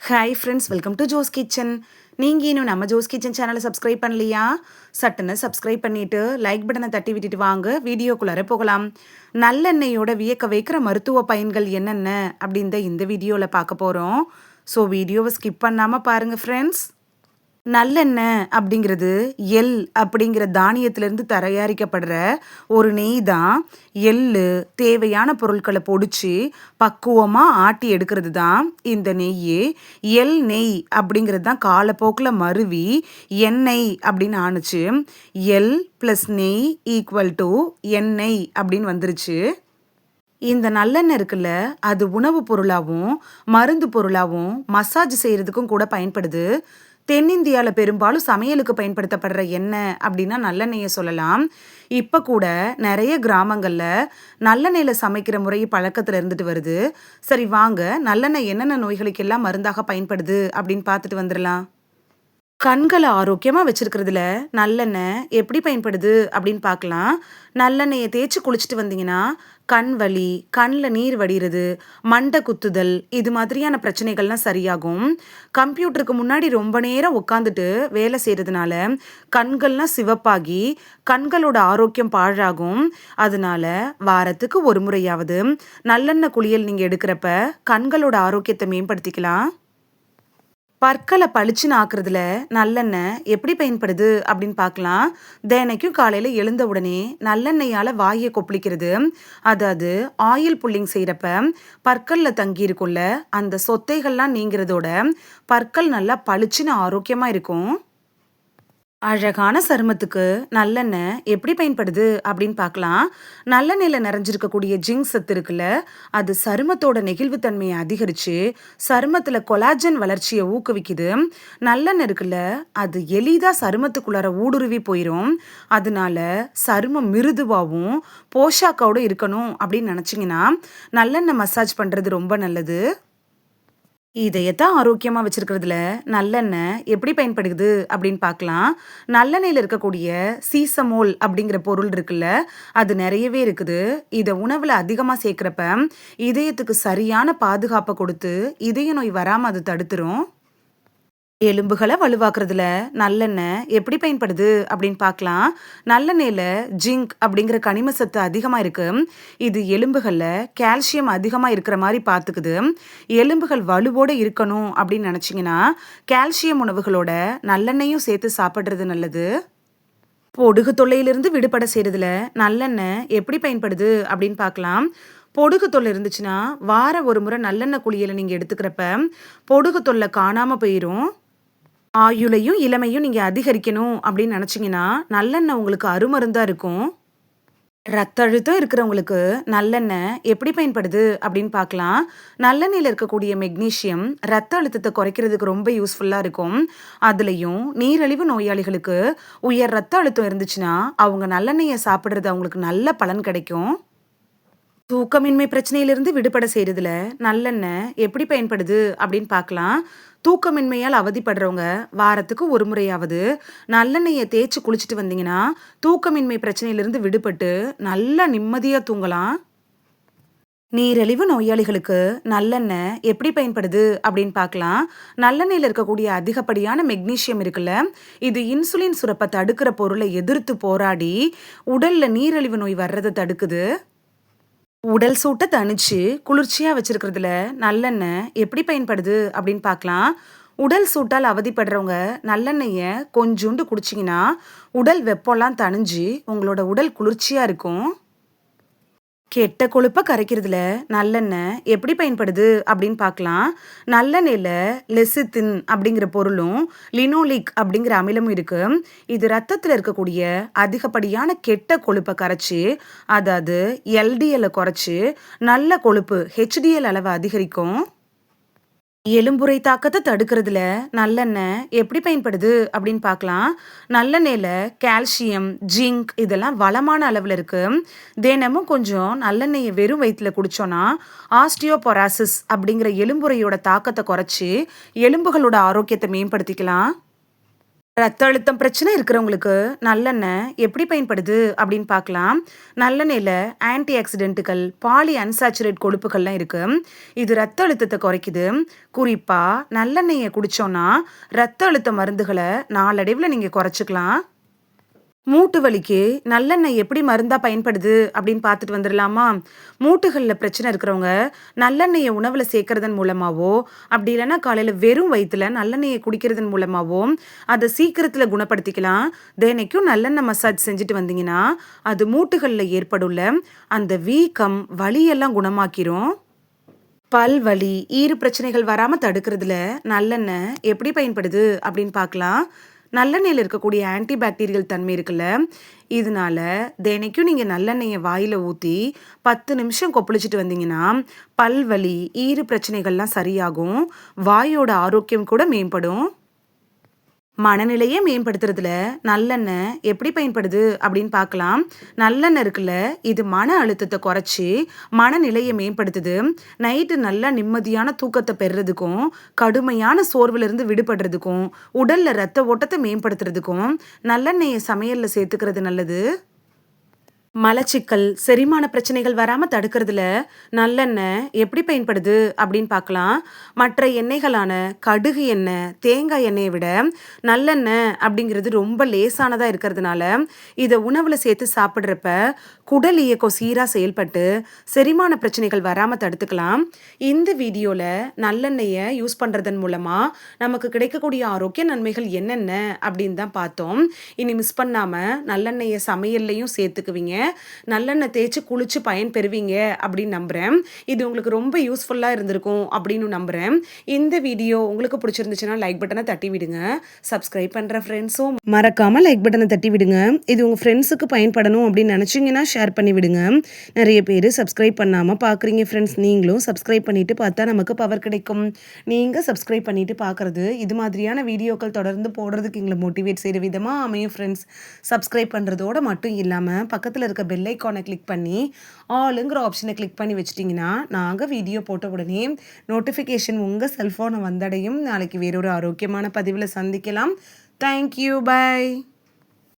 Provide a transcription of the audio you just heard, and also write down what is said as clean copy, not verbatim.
Hi friends, welcome to Jo's kitchen. நீங்கள் இன்னும் நம்ம ஜோஸ் கிச்சன் சேனலை சப்ஸ்கிரைப் பண்ணலையா? சட்டுன்னு சப்ஸ்கிரைப் பண்ணிவிட்டு லைக் பட்டனை தட்டி விட்டுட்டு வாங்க வீடியோக்குள்ளார போகலாம். நல்லெண்ணெயோட வியக்க வைக்கிற மருத்துவ பயன்கள் என்னென்ன அப்படின்ற இந்த வீடியோவில் பார்க்க போகிறோம். ஸோ வீடியோவை ஸ்கிப் பண்ணாமல் பாருங்கள் ஃப்ரெண்ட்ஸ். நல்லெண்ணெய் அப்படிங்கிறது எள் அப்படிங்கிற தானியத்திலேருந்து தயாரிக்கப்படுற ஒரு நெய் தான். எள்ளு தேவையான பொருட்களை பொடிச்சு பக்குவமாக ஆட்டி எடுக்கிறது தான் இந்த நெய். எள் நெய் அப்படிங்கிறது தான் காலப்போக்கில் மருவி எண்ணெய் அப்படின்னு ஆணுச்சு. எள் ப்ளஸ் நெய் ஈக்குவல் டு எண்ணெய் அப்படின்னு வந்துருச்சு. இந்த நல்லெண்ணெய் இருக்குல்ல, அது உணவு பொருளாகவும் மருந்து பொருளாகவும் மசாஜ் செய்கிறதுக்கும் கூட பயன்படுது. தென்னிந்தியாவில் பெரும்பாலும் சமையலுக்கு பயன்படுத்தப்படுற எண்ணெய் அப்படின்னா நல்லெண்ணெயை சொல்லலாம். இப்போ கூட நிறைய கிராமங்களில் நல்லெண்ணெயில் சமைக்கிற முறை பழக்கத்தில் இருந்துட்டு வருது. சரி வாங்க, நல்லெண்ணெய் என்னென்ன நோய்களுக்கெல்லாம் மருந்தாக பயன்படுது அப்படின்னு பார்த்துட்டு வந்துடலாம். கண்களை ஆரோக்கியமாக வச்சுருக்கிறதுல நல்லெண்ணெய் எப்படி பயன்படுது அப்படின்னு பார்க்கலாம். நல்லெண்ணெயை தேய்ச்சி குளிச்சுட்டு வந்தீங்கன்னா கண் வலி, கண்ணில் நீர் வடிகிறது, மண்டை குத்துதல் இது மாதிரியான பிரச்சனைகள்லாம் சரியாகும். கம்ப்யூட்டருக்கு முன்னாடி ரொம்ப நேரம் உட்காந்துட்டு வேலை செய்கிறதுனால கண்கள்லாம் சிவப்பாகி கண்களோட ஆரோக்கியம் பாழாகும். அதனால வாரத்துக்கு ஒரு முறையாவது நல்லெண்ணெய் குளியல் நீங்கள் எடுக்கிறப்ப கண்களோட ஆரோக்கியத்தை மேம்படுத்திக்கலாம். பற்களை பளிச்சுன்னு ஆக்குறதுல நல்லெண்ணெய் எப்படி பயன்படுது அப்படின்னு பார்க்கலாம். தினைக்கும் காலையில் எழுந்த உடனே நல்லெண்ணெயால் வாயை கொப்பளிக்கிறது, அதாவது ஆயில் புல்லிங் செய்கிறப்ப பற்களில் தங்கியிருக்குள்ள அந்த சொத்தைகள்லாம் நீங்கிறதோட பற்கள் நல்லா பளிச்சுன்னு ஆரோக்கியமாக இருக்கும். அழகான சருமத்துக்கு நல்லெண்ணெய் எப்படி பயன்படுது அப்படின்னு பார்க்கலாம். நல்லெண்ணெயில் நிறைஞ்சிருக்கக்கூடிய ஜிங்க் சத்து இருக்குல்ல, அது சருமத்தோட நெகிழ்வுத்தன்மையை அதிகரித்து சருமத்தில் கொலாஜன் வளர்ச்சியை ஊக்குவிக்குது. நல்லெண்ணெய் இருக்குல்ல, அது எளிதாக சருமத்துக்குள்ளார ஊடுருவி போயிடும். அதனால சருமம் மிருதுவாகவும் போஷாக்கோடு இருக்கணும் அப்படின்னு நினச்சிங்கன்னா நல்லெண்ணெய் மசாஜ் பண்ணுறது ரொம்ப நல்லது. இதயத்தான் ஆரோக்கியமாக வச்சுருக்கிறதுல நல்லெண்ணெய் எப்படி பயன்படுது அப்படின்னு பார்க்கலாம். நல்லெண்ணெயில் இருக்கக்கூடிய சீசமோல் அப்படிங்கிற பொருள் இருக்குல்ல, அது நிறையவே இருக்குது. இதை உணவில் அதிகமாக சேர்க்குறப்ப இதயத்துக்கு சரியான பாதுகாப்பை கொடுத்து இதய நோய் வராமல் அது தடுத்துரும். எலும்புகளை வலுவாக்குறதுல நல்லெண்ணெய் எப்படி பயன்படுது அப்படின்னு பார்க்கலாம். நல்லெண்ணெயில் ஜிங்க் அப்படிங்கிற கனிம சத்து அதிகமாக இருக்கு. இது எலும்புகளில் கால்சியம் அதிகமாக இருக்கிற மாதிரி பார்த்துக்குது. எலும்புகள் வலுவோடு இருக்கணும் அப்படின்னு நினச்சிங்கன்னா கால்சியம் உணவுகளோட நல்லெண்ணெயும் சேர்த்து சாப்பிட்றது நல்லது. பொடுகு தொல்லையிலிருந்து விடுபட செய்கிறதுல நல்லெண்ணெய் எப்படி பயன்படுது அப்படின்னு பார்க்கலாம். பொடுகு தொல்லை இருந்துச்சுன்னா வார ஒரு முறை நல்லெண்ணெய் குளியலை நீங்கள் எடுத்துக்கிறப்ப பொடுகு தொல்லை காணாமல் போயிடும். ஆயுளையும் இளமையும் நீங்கள் அதிகரிக்கணும் அப்படின்னு நினச்சிங்கன்னா நல்லெண்ணெய் உங்களுக்கு அருமருந்தாக இருக்கும். ரத்த அழுத்தம் இருக்கிறவங்களுக்கு நல்லெண்ணெய் எப்படி பயன்படுது அப்படின்னு பார்க்கலாம். நல்லெண்ணெயில் இருக்கக்கூடிய மெக்னீஷியம் ரத்த அழுத்தத்தை குறைக்கிறதுக்கு ரொம்ப யூஸ்ஃபுல்லாக இருக்கும். அதுலேயும் நீரிழிவு நோயாளிகளுக்கு உயர் ரத்த அழுத்தம் இருந்துச்சுன்னா அவங்க நல்லெண்ணெயை சாப்பிட்றது அவங்களுக்கு நல்ல பலன் கிடைக்கும். தூக்கமின்மை பிரச்சனையிலிருந்து விடுபட செய்கிறதுல நல்லெண்ணெய் எப்படி பயன்படுது அப்படின்னு பார்க்கலாம். தூக்கமின்மையால் அவதிப்படுறவங்க வாரத்துக்கு ஒரு முறையாவது நல்லெண்ணெயை தேய்ச்சி குளிச்சுட்டு வந்தீங்கன்னா தூக்கமின்மை பிரச்சனையிலிருந்து விடுபட்டு நல்லா நிம்மதியாக தூங்கலாம். நீரிழிவு நோயாளிகளுக்கு நல்லெண்ணெய் எப்படி பயன்படுது அப்படின்னு பார்க்கலாம். நல்லெண்ணெயில் இருக்கக்கூடிய அதிகப்படியான மெக்னீஷியம் இருக்குல்ல, இது இன்சுலின் சுரப்பை தடுக்கிற பொருளை எதிர்த்து போராடி உடலில் நீரிழிவு நோய் வர்றதை தடுக்குது. உடல் சூட்டை தணிச்சு குளிர்ச்சியாக வச்சிருக்கிறதுல நல்லெண்ணெய் எப்படி பயன்படுது அப்படின்னு பார்க்கலாம். உடல் சூட்டால் அவதிப்படுறவங்க நல்லெண்ணெயை கொஞ்சோண்டு குடிச்சிங்கன்னா உடல் வெப்பம்லாம் தணிஞ்சு உங்களோட உடல் குளிர்ச்சியாக இருக்கும். கெட்ட கொழுப்பை கரைக்கிறதுல நல்லெண்ணெய் எப்படி பயன்படுது அப்படின்னு பார்க்கலாம். நல்லெண்ணெயில் லெசித்தின் அப்படிங்கிற பொருளும் லினோலிக் அப்படிங்கிற அமிலமும் இருக்கு. இது ரத்தத்தில் இருக்கக்கூடிய அதிகப்படியான கெட்ட கொழுப்பை கரைச்சி, அதாவது எல்டிஎல்லை குறைச்சி நல்ல கொழுப்பு ஹெச்டிஎல் அளவை அதிகரிக்கும். எலும்புரை தாக்கத்தை தடுக்கிறதுல நல்லெண்ணெய் எப்படி பயன்படுது அப்படின்னு பார்க்கலாம். நல்லெண்ணெயில் கால்சியம், ஜிங்க் இதெல்லாம் வளமான அளவில் இருக்குது. தினமும் கொஞ்சம் நல்லெண்ணெயை வெறும் வயிற்றில் குடித்தோன்னா ஆஸ்டியோபொராசிஸ் அப்படிங்கிற எலும்புரையோட தாக்கத்தை குறைச்சி எலும்புகளோட ஆரோக்கியத்தை மேம்படுத்திக்கலாம். ரத்த அழுத்தம் பிரச்சனை இருக்கிறவங்களுக்கு நல்லெண்ணெய் எப்படி பயன்படுது அப்படின்னு பார்க்கலாம். நல்லெண்ணெயில ஆன்டி ஆக்சிடென்ட்டுகள், பாலி அன்சாச்சுரேட் கொழுப்புகள்லாம் இருக்கு. இது ரத்த அழுத்தத்தை குறைக்குது. குறிப்பா நல்லெண்ணெயை குடிச்சோம்னா ரத்த அழுத்த மருந்துகளை நாளடைவில் நீங்க குறைச்சிக்கலாம். மூட்டு வலிக்கு நல்லெண்ணெய் எப்படி மருந்தா பயன்படுது அப்படின்னு பார்த்துட்டு வந்துடலாமா? மூட்டுகளில் பிரச்சனை இருக்கிறவங்க நல்லெண்ணெயை உணவில் சேர்க்கறதன் மூலமாவோ, அப்படி இல்லைன்னா காலையில் வெறும் வயிற்றுல நல்லெண்ணெயை குடிக்கிறதன் மூலமாவோ அதை சீக்கிரத்தில் குணப்படுத்திக்கலாம். தினைக்கும் நல்லெண்ணெய் மசாஜ் செஞ்சுட்டு வந்தீங்கன்னா அது மூட்டுகளில் ஏற்படுள்ள அந்த வீக்கம் வலியெல்லாம் குணமாக்கிரும். பல் வலி, ஈறு பிரச்சனைகள் வராமல் தடுக்கிறதுல நல்லெண்ணெய் எப்படி பயன்படுது அப்படின்னு பார்க்கலாம். நல்லெண்ணெயில் இருக்கக்கூடிய ஆன்டி பாக்டீரியல் தன்மை இருக்குல்ல, இதனால தினைக்கும் நீங்கள் நல்லெண்ணெயை வாயில் ஊற்றி 10 நிமிஷம் கொப்பளிச்சுட்டு வந்தீங்கன்னா பல் வலி, ஈறு பிரச்சனைகள்லாம் சரியாகும். வாயோட ஆரோக்கியம் கூட மேம்படும். மனநிலையை மேம்படுத்துறதுல நல்லெண்ணெய் எப்படி பயன்படுது அப்படின்னு பார்க்கலாம். நல்லெண்ணெய் இருக்குல்ல, இது மன அழுத்தத்தை குறைச்சி மனநிலையை மேம்படுத்துது. நைட்டு நல்லா நிம்மதியான தூக்கத்தை பெறுறதுக்கும், கடுமையான சோர்விலிருந்து விடுபடுறதுக்கும், உடல்ல ரத்த ஓட்டத்தை மேம்படுத்துறதுக்கும் நல்லெண்ணெயை சமையல்ல சேர்த்துக்கிறது நல்லது. மலச்சிக்கல், செரிமான பிரச்சனைகள் வராமல் தடுக்கிறதுல நல்லெண்ணெய் எப்படி பயன்படுது அப்படின்னு பார்க்கலாம். மற்ற எண்ணெய்களான கடுகு எண்ணெய், தேங்காய் எண்ணெயை விட நல்லெண்ணெய் அப்படிங்கிறது ரொம்ப லேசானதாக இருக்கிறதுனால இதை உணவில் சேர்த்து சாப்பிட்றப்ப குடல் இயக்கம் சீராக செயல்பட்டு செரிமான பிரச்சனைகள் வராமல் தடுத்துக்கலாம். இந்த வீடியோவில் நல்லெண்ணெயை யூஸ் பண்ணுறதன் மூலமாக நமக்கு கிடைக்கக்கூடிய ஆரோக்கிய நன்மைகள் என்னென்ன அப்படின்னு தான் பார்த்தோம். இனி மிஸ் பண்ணாமல் நல்லெண்ணெயை சமையல்லையும் சேர்த்துக்குவீங்க, நல்லெண்ணெய் தேய்ச்சி குளிச்சு பயன் பெறுவீங்க அப்படின்னு நம்புகிறேன். இது உங்களுக்கு ரொம்ப யூஸ்ஃபுல்லாக இருந்திருக்கும் அப்படின்னு நம்புகிறேன். இந்த வீடியோ உங்களுக்கு பிடிச்சிருந்துச்சுன்னா லைக் பட்டனை தட்டி விடுங்க. சப்ஸ்கிரைப் பண்ணுற ஃப்ரெண்ட்ஸும் மறக்காமல் லைக் பட்டனை தட்டி விடுங்க. இது உங்கள் ஃப்ரெண்ட்ஸுக்கு பயன்படணும் அப்படின்னு நினச்சிங்கன்னா ஷேர் பண்ணி விடுங்க. நிறைய பேர் சப்ஸ்கிரைப் பண்ணாமல் பார்க்குறீங்க ஃப்ரெண்ட்ஸ். நீங்களும் சப்ஸ்கிரைப் பண்ணிவிட்டு பார்த்தா நமக்கு பவர் கிடைக்கும். நீங்கள் சப்ஸ்கிரைப் பண்ணிவிட்டு பார்க்குறது இது மாதிரியான வீடியோக்கள் தொடர்ந்து போடுறதுக்கு எங்களை மோட்டிவேட் செய்கிற விதமாக அமையும் ஃப்ரெண்ட்ஸ். சப்ஸ்கிரைப் பண்ணுறதோடு மட்டும் இல்லாமல் பக்கத்தில் இருக்க பெல் ஐக்கானை கிளிக் பண்ணி ஆளுங்கிற ஆப்ஷனை கிளிக் பண்ணி வச்சிட்டிங்கன்னா நாங்கள் வீடியோ போட்ட உடனே நோட்டிஃபிகேஷன் உங்கள் செல்ஃபோனை வந்தடையும். நாளைக்கு வேறொரு ஆரோக்கியமான பதிவில் சந்திக்கலாம். Thank you, by.